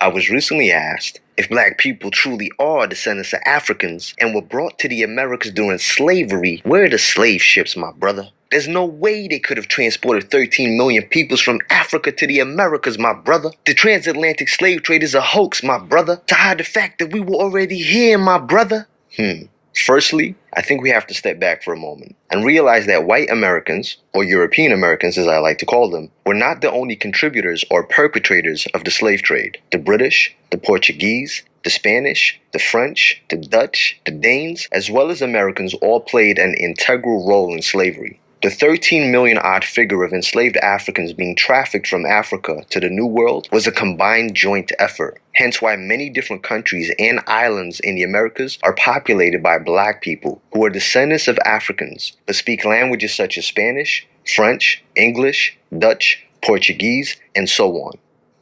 I was recently asked if black people truly are descendants of Africans and were brought to the Americas during slavery, where are the slave ships, my brother? There's no way they could have transported 13 million peoples from Africa to the Americas, my brother. The transatlantic slave trade is a hoax, my brother, to hide the fact that we were already here, my brother. Firstly, I think we have to step back for a moment and realize that white Americans, or European Americans as I like to call them, were not the only contributors or perpetrators of the slave trade. The British, the Portuguese, the Spanish, the French, the Dutch, the Danes, as well as Americans all played an integral role in slavery. The 13 million odd figure of enslaved Africans being trafficked from Africa to the New World was a combined joint effort. Hence why many different countries and islands in the Americas are populated by black people who are descendants of Africans, but speak languages such as Spanish, French, English, Dutch, Portuguese, and so on.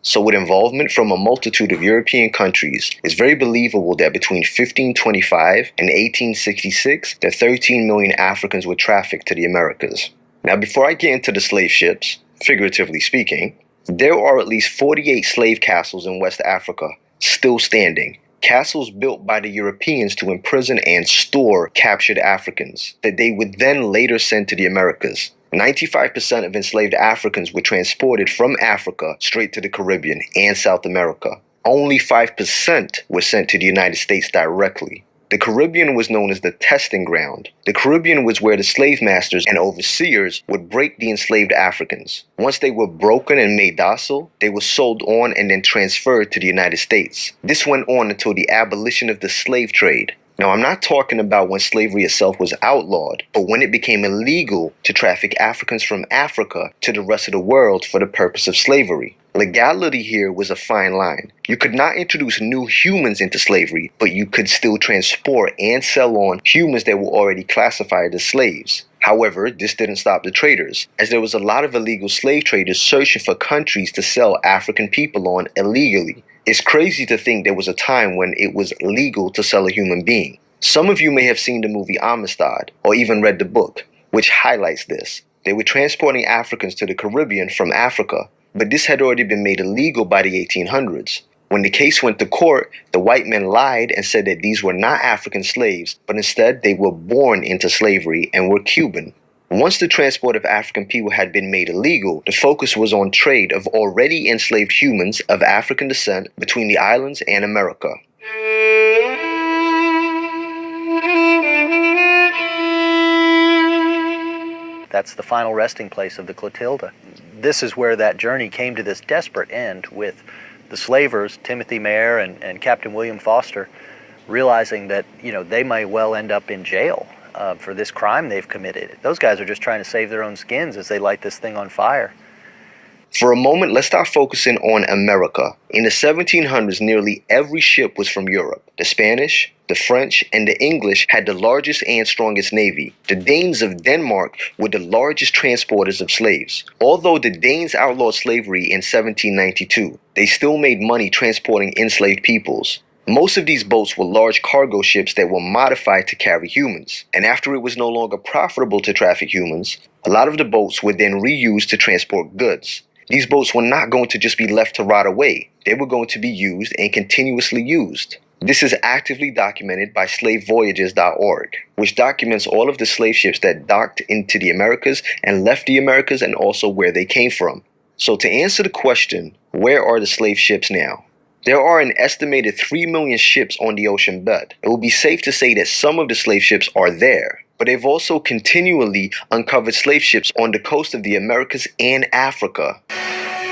So with involvement from a multitude of European countries, it's very believable that between 1525 and 1866, the 13 million Africans were trafficked to the Americas. Now, before I get into the slave ships, figuratively speaking, there are at least 48 slave castles in West Africa still standing. Castles built by the Europeans to imprison and store captured Africans that they would then later send to the Americas. 95% of enslaved Africans were transported from Africa straight to the Caribbean and South America. Only 5% were sent to the United States directly. The Caribbean was known as the testing ground. The Caribbean was where the slave masters and overseers would break the enslaved Africans. Once they were broken and made docile, they were sold on and then transferred to the United States. This went on until the abolition of the slave trade. Now, I'm not talking about when slavery itself was outlawed, but when it became illegal to traffic Africans from Africa to the rest of the world for the purpose of slavery. Legality here was a fine line. You could not introduce new humans into slavery, but you could still transport and sell on humans that were already classified as slaves. However, this didn't stop the traders, as there was a lot of illegal slave traders searching for countries to sell African people on illegally. It's crazy to think there was a time when it was legal to sell a human being. Some of you may have seen the movie Amistad, or even read the book, which highlights this. They were transporting Africans to the Caribbean from Africa, but this had already been made illegal by the 1800s. When the case went to court, the white men lied and said that these were not African slaves, but instead they were born into slavery and were Cuban. Once the transport of African people had been made illegal, the focus was on trade of already enslaved humans of African descent between the islands and America. That's the final resting place of the Clotilda. This is where that journey came to this desperate end, with the slavers, Timothy Mayer and Captain William Foster, realizing that, they might well end up in jail for this crime they've committed. Those guys are just trying to save their own skins as they light this thing on fire. For a moment, let's start focusing on America. In the 1700s, nearly every ship was from Europe. The Spanish, the French, and the English had the largest and strongest navy. The Danes of Denmark were the largest transporters of slaves. Although the Danes outlawed slavery in 1792, they still made money transporting enslaved peoples. Most of these boats were large cargo ships that were modified to carry humans. And after it was no longer profitable to traffic humans, a lot of the boats were then reused to transport goods. These boats were not going to just be left to rot away. They were going to be used and continuously used. This is actively documented by slavevoyages.org, which documents all of the slave ships that docked into the Americas and left the Americas, and also where they came from. So to answer the question, where are the slave ships now? There are an estimated 3 million ships on the ocean bed. It would be safe to say that some of the slave ships are there, but they've also continually uncovered slave ships on the coast of the Americas and Africa.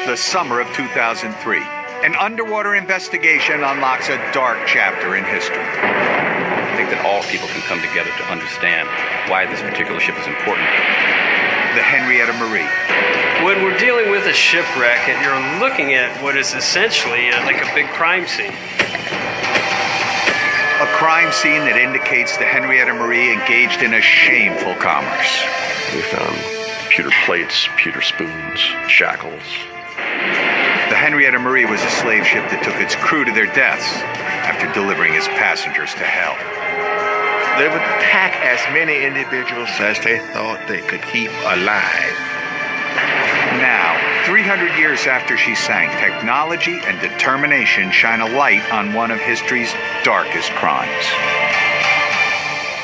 The summer of 2003, an underwater investigation unlocks a dark chapter in history. I think that all people can come together to understand why this particular ship is important. The Henrietta Marie. When we're dealing with a shipwreck and you're looking at what is essentially like a big crime scene. A crime scene that indicates the Henrietta Marie engaged in a shameful commerce. We found pewter plates, pewter spoons, shackles. The Henrietta Marie was a slave ship that took its crew to their deaths after delivering its passengers to hell. They would pack as many individuals as they thought they could keep alive. Now, 300 years after she sank, technology and determination shine a light on one of history's darkest crimes.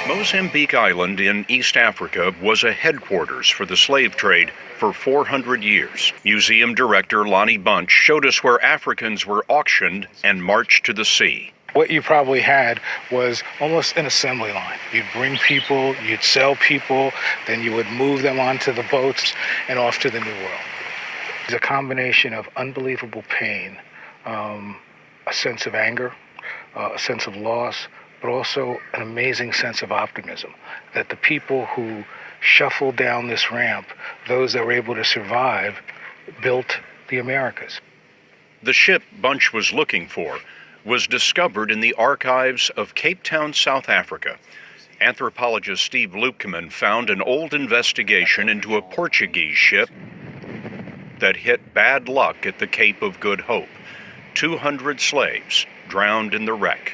Mozambique Island in East Africa was a headquarters for the slave trade for 400 years. Museum director Lonnie Bunch showed us where Africans were auctioned and marched to the sea. What you probably had was almost an assembly line. You'd bring people, you'd sell people, then you would move them onto the boats and off to the New World. It's a combination of unbelievable pain, a sense of anger, a sense of loss, but also an amazing sense of optimism that the people who shuffled down this ramp, those that were able to survive, built the Americas. The ship Bunch was looking for was discovered in the archives of Cape Town, South Africa. Anthropologist Steve Lupkeman found an old investigation into a Portuguese ship that hit bad luck at the Cape of Good Hope. 200 slaves drowned in the wreck.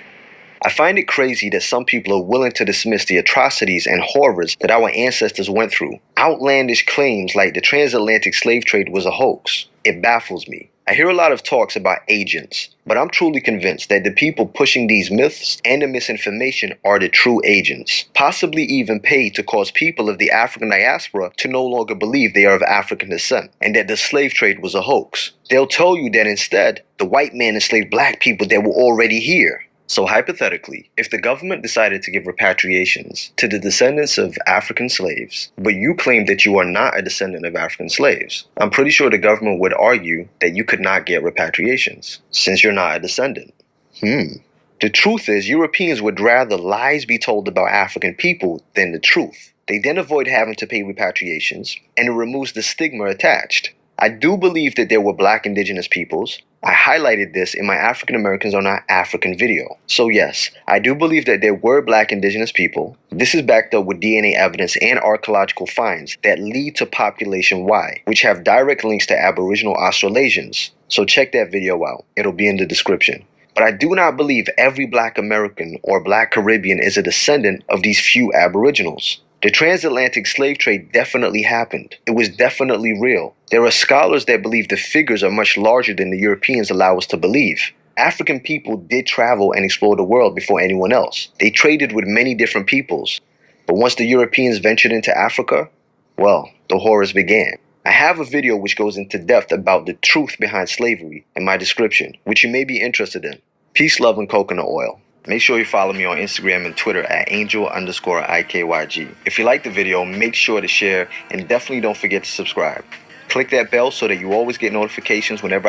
I find it crazy that some people are willing to dismiss the atrocities and horrors that our ancestors went through. Outlandish claims like the transatlantic slave trade was a hoax. It baffles me. I hear a lot of talks about agents, but I'm truly convinced that the people pushing these myths and the misinformation are the true agents, possibly even paid to cause people of the African diaspora to no longer believe they are of African descent and that the slave trade was a hoax. They'll tell you that instead, the white man enslaved black people that were already here. So hypothetically, if the government decided to give repatriations to the descendants of African slaves, but you claim that you are not a descendant of African slaves, I'm pretty sure the government would argue that you could not get repatriations, since you're not a descendant. The truth is, Europeans would rather lies be told about African people than the truth. They then avoid having to pay repatriations, and it removes the stigma attached. I do believe that there were black indigenous peoples. I highlighted this in my African Americans Are Not African video. So yes, I do believe that there were black indigenous people. This is backed up with DNA evidence and archaeological finds that lead to Population Y, which have direct links to Aboriginal Australasians. So check that video out. It'll be in the description. But I do not believe every black American or black Caribbean is a descendant of these few Aboriginals. The transatlantic slave trade definitely happened. It was definitely real. There are scholars that believe the figures are much larger than the Europeans allow us to believe. African people did travel and explore the world before anyone else. They traded with many different peoples. But once the Europeans ventured into Africa, well, the horrors began. I have a video which goes into depth about the truth behind slavery in my description, which you may be interested in. Peace, love, and coconut oil. Make sure you follow me on Instagram and Twitter at angel_IKYG. If you like the video, make sure to share and definitely don't forget to subscribe. Click that bell so that you always get notifications whenever I